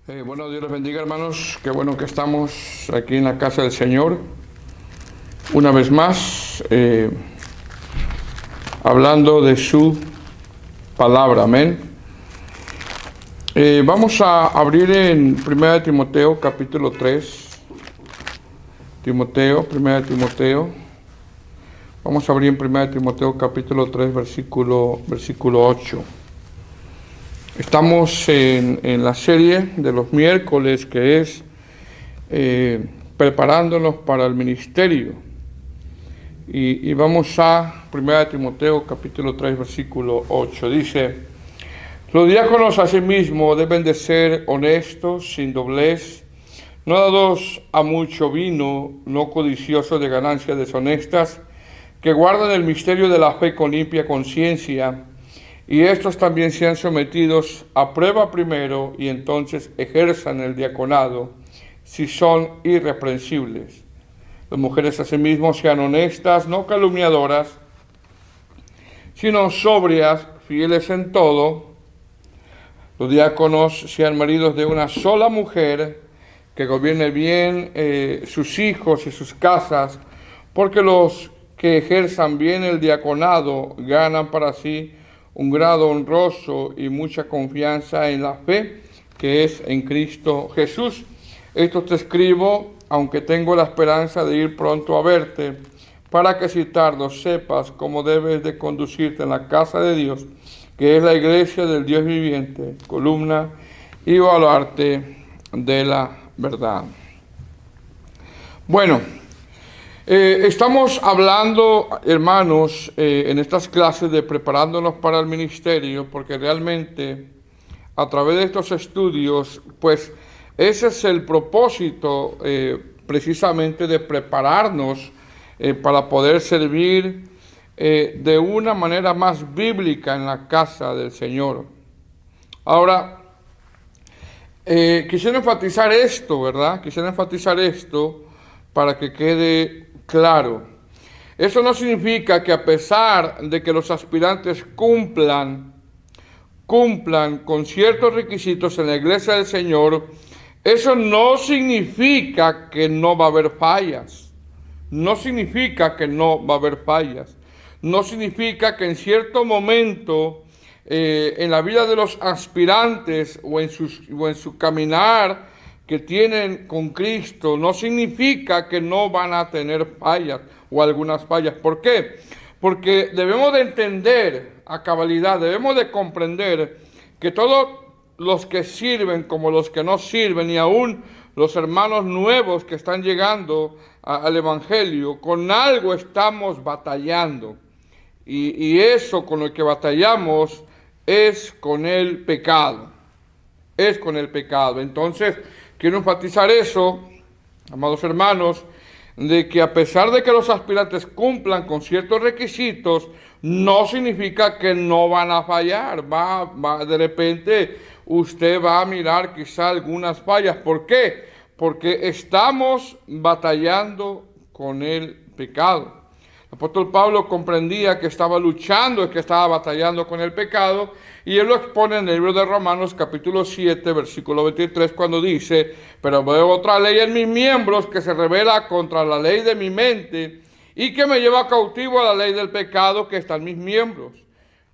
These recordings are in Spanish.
Bueno, Dios les bendiga, hermanos. Qué bueno que estamos aquí en la casa del Señor. Una vez más, hablando de su palabra. Amén. Vamos a abrir en 1 Timoteo, capítulo 3. 1 Timoteo. Vamos a abrir en 1 Timoteo, capítulo 3, versículo 8. Estamos en la serie de los miércoles que es preparándonos para el ministerio. Y vamos a 1 Timoteo capítulo 3 versículo 8. Dice: los diáconos asimismo deben de ser honestos, sin doblez, no dados a mucho vino, no codiciosos de ganancias deshonestas, que guardan el misterio de la fe con limpia conciencia, y estos también sean sometidos a prueba primero y entonces ejerzan el diaconado, si son irreprensibles. Las mujeres asimismo sean honestas, no calumniadoras, sino sobrias, fieles en todo. Los diáconos sean maridos de una sola mujer, que gobierne bien sus hijos y sus casas, porque los que ejerzan bien el diaconado ganan para sí un grado honroso y mucha confianza en la fe que es en Cristo Jesús. Esto te escribo, aunque tengo la esperanza de ir pronto a verte, para que si tardo sepas cómo debes de conducirte en la casa de Dios, que es la iglesia del Dios viviente, columna y baluarte de la verdad. Bueno, estamos hablando, hermanos, en estas clases de preparándonos para el ministerio, porque realmente a través de estos estudios, pues ese es el propósito precisamente de prepararnos para poder servir de una manera más bíblica en la casa del Señor. Ahora, quisiera enfatizar esto, ¿verdad? Quisiera enfatizar esto para que quede claro. Eso no significa que a pesar de que los aspirantes cumplan con ciertos requisitos en la iglesia del Señor, eso no significa que no va a haber fallas. No significa que no va a haber fallas. No significa que en cierto momento en la vida de los aspirantes o en su caminar que tienen con Cristo, no significa que no van a tener fallas o algunas fallas. ¿Por qué? Porque debemos de entender a cabalidad, debemos de comprender que todos los que sirven como los que no sirven, y aún los hermanos nuevos que están llegando al Evangelio, con algo estamos batallando. Y eso con lo que batallamos es con el pecado. Es con el pecado. Entonces, quiero enfatizar eso, amados hermanos, de que a pesar de que los aspirantes cumplan con ciertos requisitos, no significa que no van a fallar. De repente usted va a mirar quizá algunas fallas. ¿Por qué? Porque estamos batallando con el pecado. El apóstol Pablo comprendía que estaba luchando, que estaba batallando con el pecado, y él lo expone en el libro de Romanos capítulo 7, versículo 23, cuando dice: pero veo otra ley en mis miembros que se revela contra la ley de mi mente y que me lleva cautivo a la ley del pecado que está en mis miembros.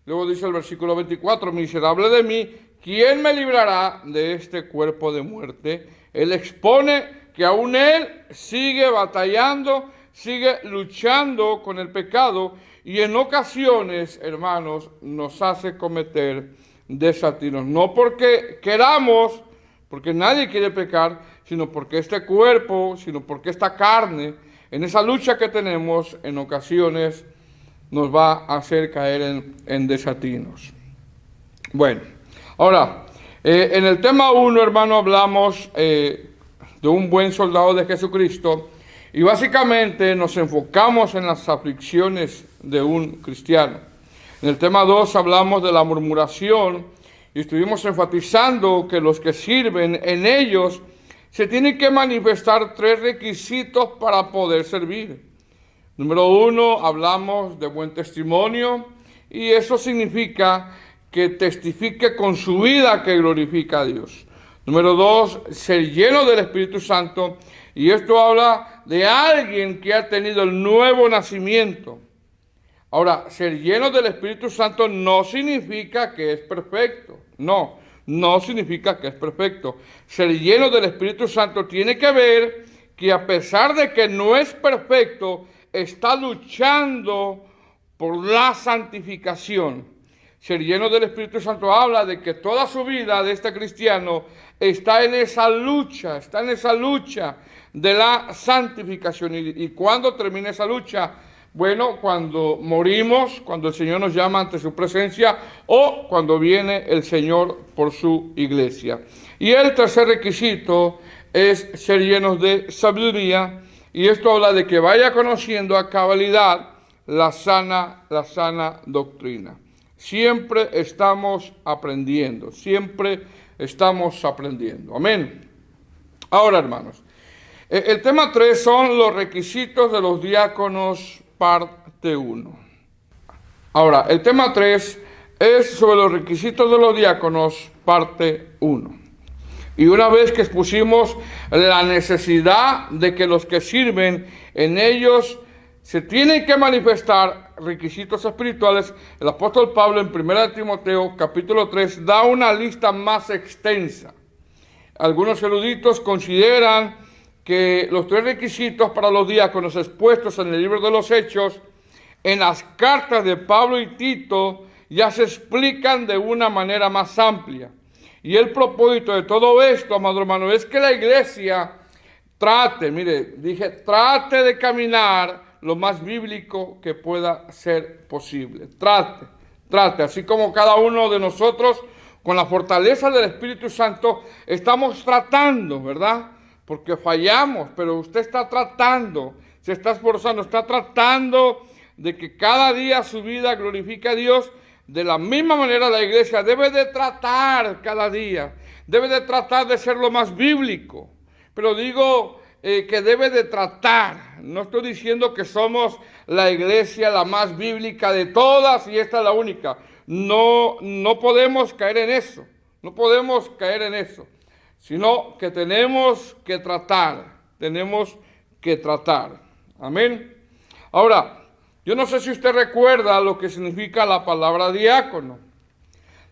Luego dice el versículo 24: miserable de mí, ¿quién me librará de este cuerpo de muerte? Él expone que aún él sigue batallando, sigue luchando con el pecado, y en ocasiones, hermanos, nos hace cometer desatinos. No porque queramos, porque nadie quiere pecar, sino porque este cuerpo, sino porque esta carne, en esa lucha que tenemos, en ocasiones nos va a hacer caer en desatinos. Bueno, ahora, en el tema 1, hermano, hablamos de un buen soldado de Jesucristo, y básicamente nos enfocamos en las aflicciones de un cristiano. En el tema 2 hablamos de la murmuración y estuvimos enfatizando que los que sirven, en ellos se tienen que manifestar 3 requisitos para poder servir. Número 1, hablamos de buen testimonio, y eso significa que testifique con su vida que glorifica a Dios. Número 2, ser lleno del Espíritu Santo. Y esto habla de alguien que ha tenido el nuevo nacimiento. Ahora, ser lleno del Espíritu Santo no significa que es perfecto. No significa que es perfecto. Ser lleno del Espíritu Santo tiene que ver que a pesar de que no es perfecto, está luchando por la santificación. Ser lleno del Espíritu Santo habla de que toda su vida de este cristiano está en esa lucha de la santificación. ¿Y cuándo termina esa lucha? Bueno, cuando morimos, cuando el Señor nos llama ante su presencia o cuando viene el Señor por su iglesia. Y el tercer requisito es ser llenos de sabiduría, y esto habla de que vaya conociendo a cabalidad la sana doctrina. Siempre estamos aprendiendo, Amén. Ahora, hermanos, el tema 3 son los requisitos de los diáconos, parte 1. Ahora, el tema 3 es sobre los requisitos de los diáconos, parte 1. Y una vez que expusimos la necesidad de que los que sirven en ellos se tienen que manifestar requisitos espirituales, el apóstol Pablo en 1 Timoteo capítulo 3 da una lista más extensa. Algunos eruditos consideran que los 3 requisitos para los diáconos expuestos en el libro de los Hechos, en las cartas de Pablo y Tito, ya se explican de una manera más amplia. Y el propósito de todo esto, amado hermano, es que la iglesia trate de caminar lo más bíblico que pueda ser posible. Trate, así como cada uno de nosotros, con la fortaleza del Espíritu Santo, estamos tratando, ¿verdad? Porque fallamos, pero usted está tratando, se está esforzando, está tratando de que cada día su vida glorifique a Dios. De la misma manera la iglesia debe de tratar cada día, debe de tratar de ser lo más bíblico. Pero digo que debe de tratar, no estoy diciendo que somos la iglesia la más bíblica de todas y esta es la única. No podemos caer en eso, sino que tenemos que tratar, amén. Ahora, yo no sé si usted recuerda lo que significa la palabra diácono.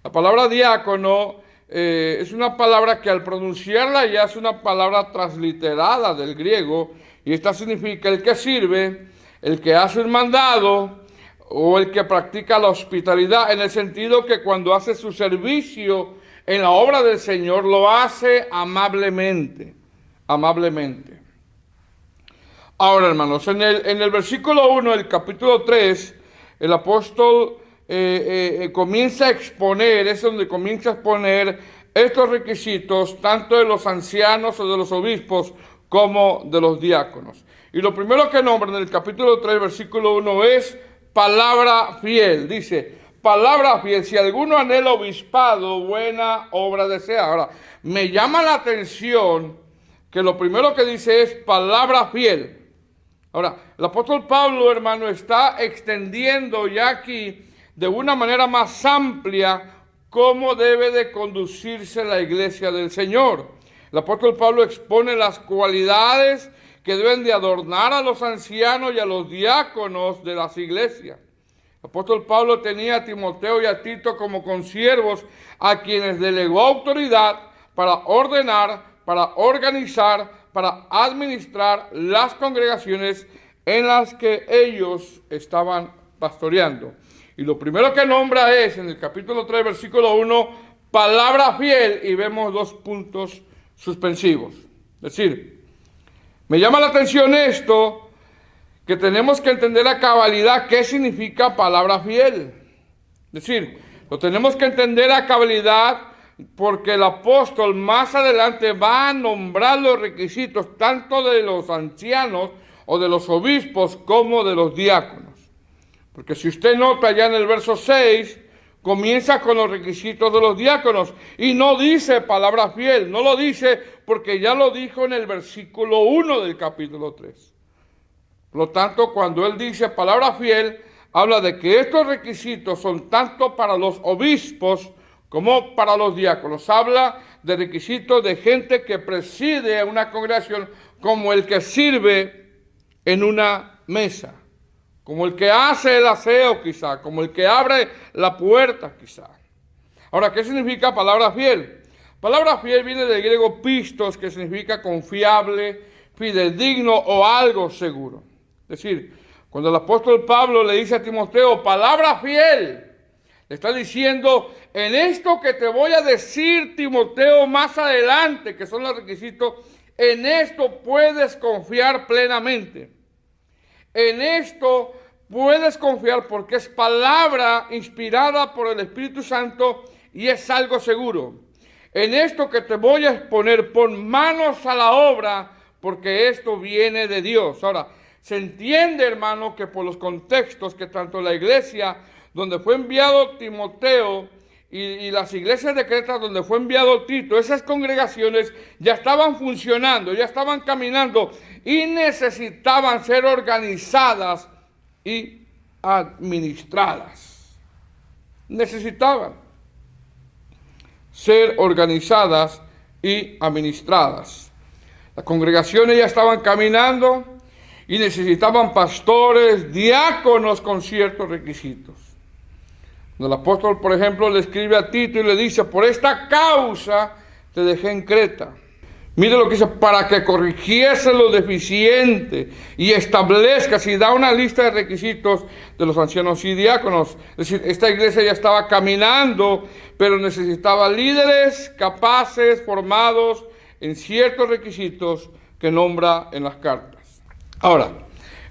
La palabra diácono es una palabra que al pronunciarla ya es una palabra transliterada del griego, y esta significa el que sirve, el que hace un mandado o el que practica la hospitalidad, en el sentido que cuando hace su servicio en la obra del Señor lo hace amablemente. Ahora, hermanos, en el versículo 1 del capítulo 3, el apóstol comienza a exponer, es donde comienza a exponer estos requisitos, tanto de los ancianos o de los obispos, como de los diáconos. Y lo primero que nombra en el capítulo 3, versículo 1, es palabra fiel. Dice, palabra fiel, si alguno anhela obispado, buena obra desea. Ahora, me llama la atención que lo primero que dice es palabra fiel. Ahora, el apóstol Pablo, hermano, está extendiendo ya aquí de una manera más amplia cómo debe de conducirse la iglesia del Señor. El apóstol Pablo expone las cualidades que deben de adornar a los ancianos y a los diáconos de las iglesias. El apóstol Pablo tenía a Timoteo y a Tito como consiervos, a quienes delegó autoridad para ordenar, para organizar, para administrar las congregaciones en las que ellos estaban pastoreando. Y lo primero que nombra es, en el capítulo 3, versículo 1, palabra fiel, y vemos 2 puntos suspensivos. Es decir, me llama la atención esto, que tenemos que entender a cabalidad qué significa palabra fiel. Es decir, lo tenemos que entender a cabalidad, porque el apóstol más adelante va a nombrar los requisitos tanto de los ancianos o de los obispos como de los diáconos. Porque si usted nota ya en el verso 6, comienza con los requisitos de los diáconos y no dice palabra fiel, no lo dice porque ya lo dijo en el versículo 1 del capítulo 3. Por lo tanto, cuando él dice palabra fiel, habla de que estos requisitos son tanto para los obispos como para los diáconos. Habla de requisitos de gente que preside una congregación, como el que sirve en una mesa, como el que hace el aseo quizá, como el que abre la puerta quizá. Ahora, ¿qué significa palabra fiel? Palabra fiel viene del griego pistos, que significa confiable, fidedigno o algo seguro. Es decir, cuando el apóstol Pablo le dice a Timoteo, palabra fiel, le está diciendo, en esto que te voy a decir, Timoteo, más adelante, que son los requisitos, en esto puedes confiar plenamente. En esto puedes confiar porque es palabra inspirada por el Espíritu Santo y es algo seguro. En esto que te voy a exponer, pon manos a la obra porque esto viene de Dios. Ahora, se entiende, hermano, que por los contextos que tanto la iglesia donde fue enviado Timoteo y las iglesias de Creta donde fue enviado Tito, esas congregaciones ya estaban funcionando, ya estaban caminando y necesitaban ser organizadas y administradas. Necesitaban ser organizadas y administradas. Las congregaciones ya estaban caminando y necesitaban pastores, diáconos con ciertos requisitos. El apóstol, por ejemplo, le escribe a Tito y le dice, por esta causa te dejé en Creta. Mire lo que dice, para que corrigiese lo deficiente y establezcas y da una lista de requisitos de los ancianos y diáconos. Es decir, esta iglesia ya estaba caminando, pero necesitaba líderes capaces, formados en ciertos requisitos que nombra en las cartas. Ahora,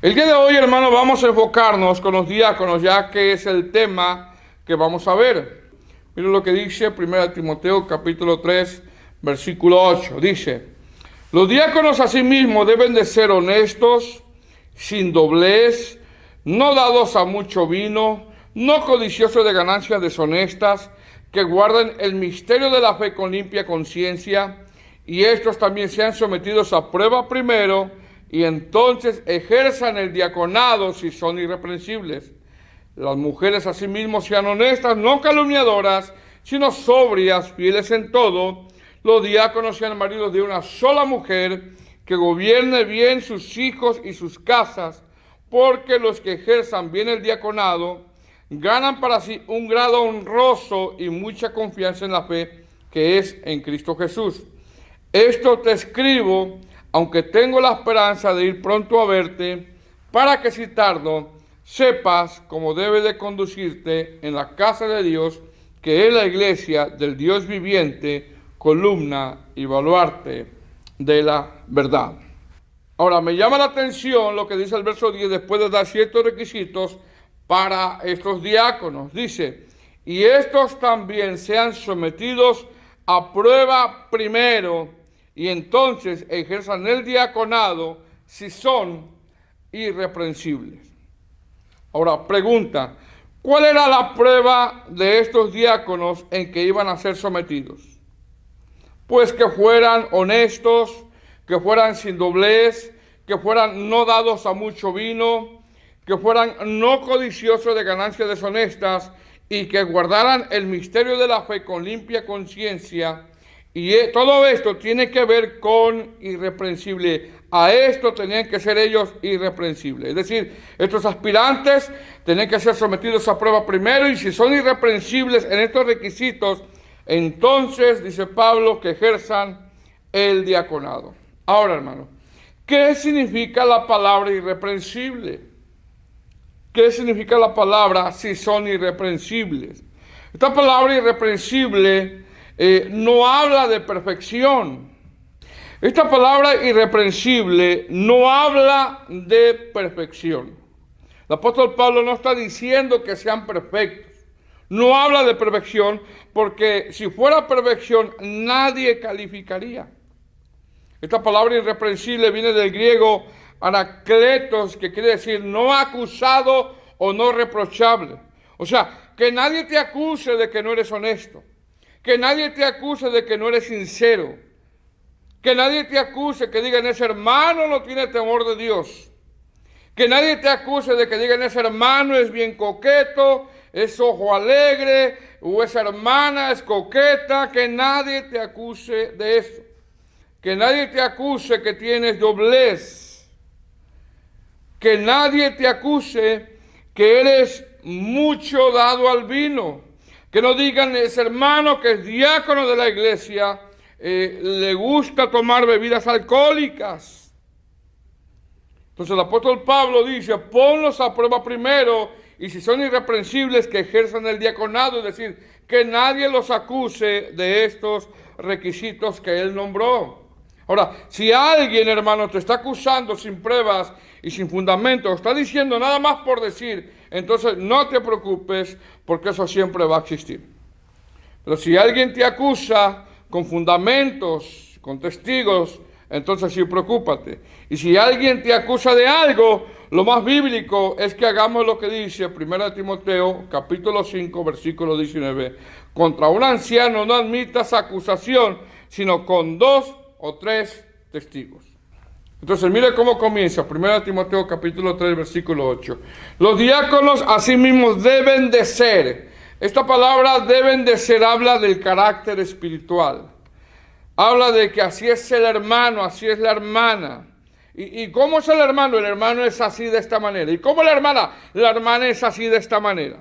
el día de hoy, hermano, vamos a enfocarnos con los diáconos, ya que es el tema que vamos a ver. Miren lo que dice 1 Timoteo capítulo 3, versículo 8. Dice, los diáconos asimismo deben de ser honestos, sin doblez, no dados a mucho vino, no codiciosos de ganancias deshonestas, que guarden el misterio de la fe con limpia conciencia, y estos también sean sometidos a prueba primero, y entonces ejerzan el diaconado si son irreprensibles. Las mujeres asimismo sean honestas, no calumniadoras, sino sobrias, fieles en todo. Los diáconos sean maridos de una sola mujer, que gobierne bien sus hijos y sus casas, porque los que ejerzan bien el diaconado ganan para sí un grado honroso y mucha confianza en la fe que es en Cristo Jesús. Esto te escribo, aunque tengo la esperanza de ir pronto a verte, para que si tardo, sepas cómo debe de conducirte en la casa de Dios, que es la iglesia del Dios viviente, columna y baluarte de la verdad. Ahora, me llama la atención lo que dice el verso 10, después de dar ciertos requisitos para estos diáconos. Dice, y estos también sean sometidos a prueba primero, y entonces ejerzan el diaconado si son irreprensibles. Ahora, pregunta, ¿cuál era la prueba de estos diáconos en que iban a ser sometidos? Pues que fueran honestos, que fueran sin doblez, que fueran no dados a mucho vino, que fueran no codiciosos de ganancias deshonestas y que guardaran el misterio de la fe con limpia conciencia. Y todo esto tiene que ver con irreprensible. A esto tenían que ser ellos irreprensibles. Es decir, estos aspirantes tenían que ser sometidos a prueba primero, y si son irreprensibles en estos requisitos, entonces, dice Pablo, que ejerzan el diaconado. Ahora, hermano, ¿qué significa la palabra irreprensible? ¿Qué significa la palabra si son irreprensibles? Esta palabra irreprensible no habla de perfección. Esta palabra irreprensible no habla de perfección. El apóstol Pablo no está diciendo que sean perfectos. No habla de perfección, porque si fuera perfección nadie calificaría. Esta palabra irreprensible viene del griego anakletos, que quiere decir no acusado o no reprochable. O sea, que nadie te acuse de que no eres honesto. Que nadie te acuse de que no eres sincero. Que nadie te acuse que digan ese hermano no tiene temor de Dios. Que nadie te acuse de que digan ese hermano es bien coqueto, es ojo alegre, o esa hermana es coqueta, que nadie te acuse de eso. Que nadie te acuse que tienes doblez. Que nadie te acuse que eres mucho dado al vino. Que no digan, ese hermano que es diácono de la iglesia, le gusta tomar bebidas alcohólicas. Entonces el apóstol Pablo dice, ponlos a prueba primero, y si son irreprensibles, que ejerzan el diaconado, es decir, que nadie los acuse de estos requisitos que él nombró. Ahora, si alguien, hermano, te está acusando sin pruebas y sin fundamento, está diciendo nada más por decir, entonces no te preocupes, porque eso siempre va a existir. Pero si alguien te acusa con fundamentos, con testigos, entonces sí, preocúpate. Y si alguien te acusa de algo, lo más bíblico es que hagamos lo que dice 1 Timoteo, capítulo 5, versículo 19. Contra un anciano no admitas acusación, sino con 2 o 3 testigos. Entonces, mire cómo comienza 1 Timoteo, capítulo 3, versículo 8. Los diáconos asimismo deben de ser. Esta palabra deben de ser habla del carácter espiritual. Habla de que así es el hermano, así es la hermana. ¿Y cómo es el hermano? El hermano es así de esta manera. ¿Y cómo la hermana? La hermana es así de esta manera.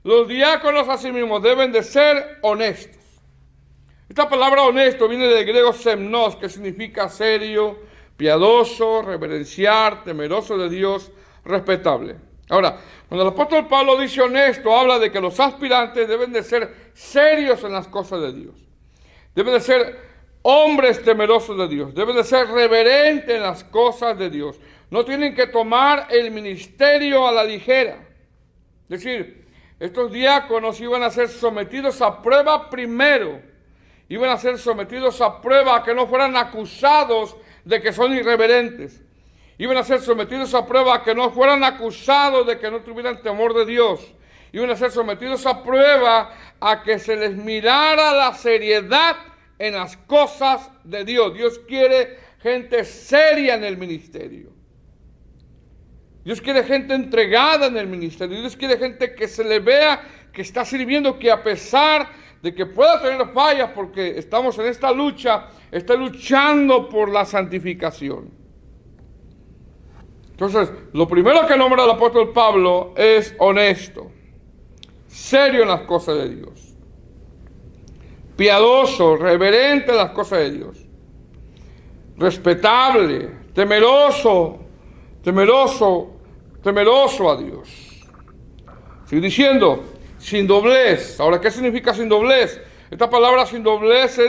Los diáconos asimismo deben de ser honestos. Esta palabra honesto viene del griego semnos, que significa serio, piadoso, reverenciar, temeroso de Dios, respetable. Ahora, cuando el apóstol Pablo dice honesto, habla de que los aspirantes deben de ser serios en las cosas de Dios. Deben de ser hombres temerosos de Dios. Deben de ser reverentes en las cosas de Dios. No tienen que tomar el ministerio a la ligera. Es decir, estos diáconos iban a ser sometidos a prueba primero. Iban a ser sometidos a prueba, a que no fueran acusados de que son irreverentes. Iban a ser sometidos a prueba, a que no fueran acusados de que no tuvieran temor de Dios. Iban a ser sometidos a prueba, a que se les mirara la seriedad en las cosas de Dios. Dios quiere gente seria en el ministerio. Dios quiere gente entregada en el ministerio. Dios quiere gente que se le vea que está sirviendo, que a pesar de que pueda tener fallas, porque estamos en esta lucha, está luchando por la santificación. Entonces, lo primero que nombra el apóstol Pablo es honesto, serio en las cosas de Dios, piadoso, reverente en las cosas de Dios, respetable, temeroso a Dios. Sigue diciendo, sin doblez. Ahora, ¿qué significa sin doblez? Esta palabra sin doblez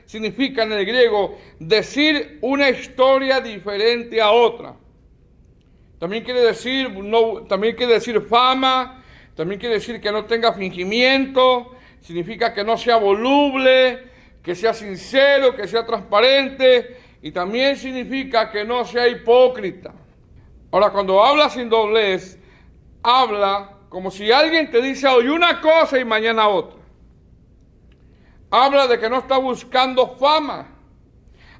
significa en el griego decir una historia diferente a otra. También quiere decir fama, también quiere decir que no tenga fingimiento, significa que no sea voluble, que sea sincero, que sea transparente, y también significa que no sea hipócrita. Ahora, cuando habla sin doblez, habla como si alguien te dice hoy una cosa y mañana otra. Habla de que no está buscando fama.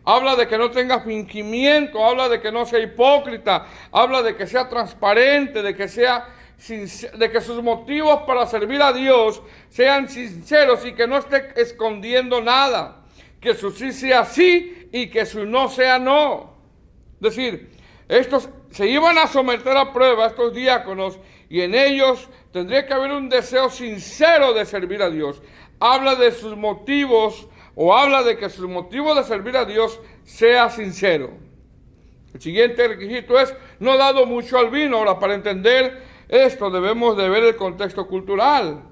Habla de que no tenga fingimiento. Habla de que no sea hipócrita. Habla de que sea transparente, de que sus motivos para servir a Dios sean sinceros y que no esté escondiendo nada. Que su sí sea sí y que su no sea no. Es decir, estos se iban a someter a prueba, estos diáconos, y en ellos tendría que haber un deseo sincero de servir a Dios. Habla de sus motivos, o habla de que su motivo de servir a Dios sea sincero. El siguiente requisito es no dado mucho al vino. Ahora, para entender esto debemos de ver el contexto cultural,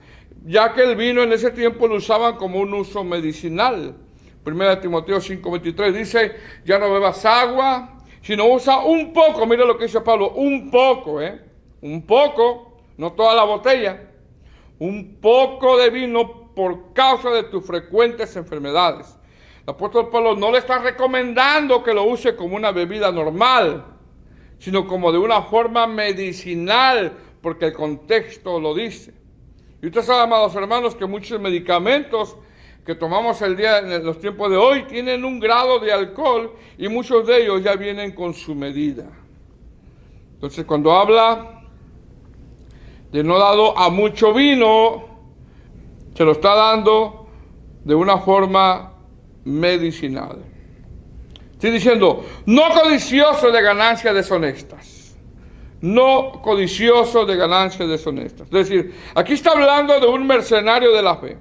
ya que el vino en ese tiempo lo usaban como un uso medicinal. 1 Timoteo 5:23 dice, ya no bebas agua, sino usa un poco. Mira lo que dice Pablo, un poco, un poco, no toda la botella, un poco de vino por causa de tus frecuentes enfermedades. El apóstol Pablo no le está recomendando que lo use como una bebida normal, sino como de una forma medicinal, porque el contexto lo dice. Y usted sabe, amados hermanos, que muchos medicamentos que tomamos en los tiempos de hoy tienen un grado de alcohol y muchos de ellos ya vienen con su medida. Entonces, cuando habla de no dado a mucho vino, se lo está dando de una forma medicinal. Estoy diciendo, no codicioso de ganancias deshonestas. No codicioso de ganancias deshonestas. Es decir, aquí está hablando de un mercenario de la fe.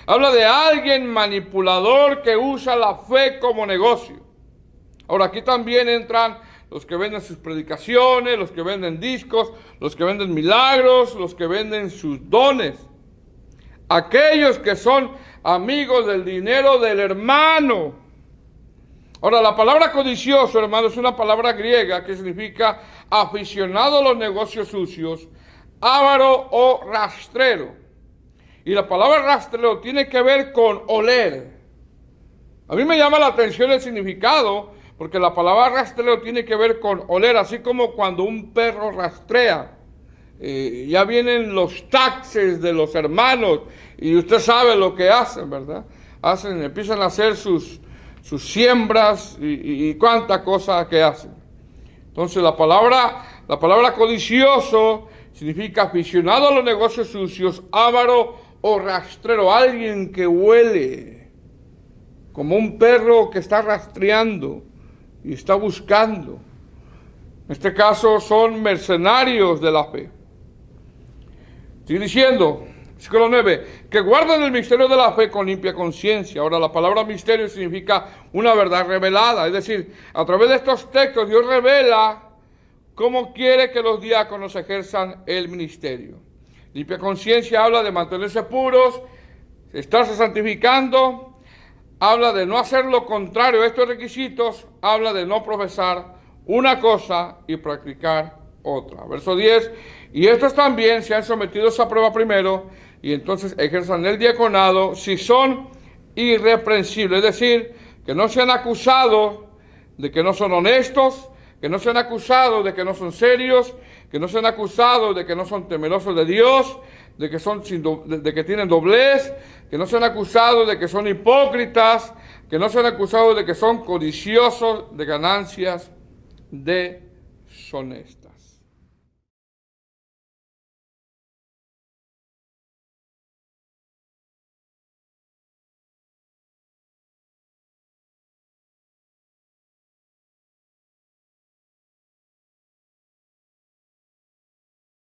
Habla de alguien manipulador que usa la fe como negocio. Ahora, aquí también entran los que venden sus predicaciones, los que venden discos, los que venden milagros, los que venden sus dones. Aquellos que son amigos del dinero del hermano. Ahora, la palabra codicioso, hermano, es una palabra griega que significa aficionado a los negocios sucios, avaro o rastrero. Y la palabra rastrero tiene que ver con oler. A mí me llama la atención el significado, porque la palabra rastrero tiene que ver con oler, así como cuando un perro rastrea. Ya vienen los taxes de los hermanos y usted sabe lo que hacen, ¿verdad? Empiezan a hacer sus siembras y cuánta cosa que hacen. Entonces la palabra codicioso significa aficionado a los negocios sucios, avaro o rastrero, alguien que huele, como un perro que está rastreando y está buscando. En este caso son mercenarios de la fe. Estoy diciendo, versículo 9, que guardan el misterio de la fe con limpia conciencia. Ahora, la palabra misterio significa una verdad revelada. Es decir, a través de estos textos Dios revela cómo quiere que los diáconos ejerzan el ministerio. Limpia conciencia habla de mantenerse puros, estarse santificando, habla de no hacer lo contrario a estos requisitos, habla de no profesar una cosa y practicar otra. Verso 10, y estos también sean sometidos a prueba primero, y entonces ejerzan el diaconado si son irreprensibles, es decir, que no sean acusados de que no son honestos, que no sean acusados de que no son serios, que no sean acusados de que no son temerosos de Dios, de que tienen doblez, que no sean acusados de que son hipócritas, que no sean acusados de que son codiciosos de ganancias deshonestas.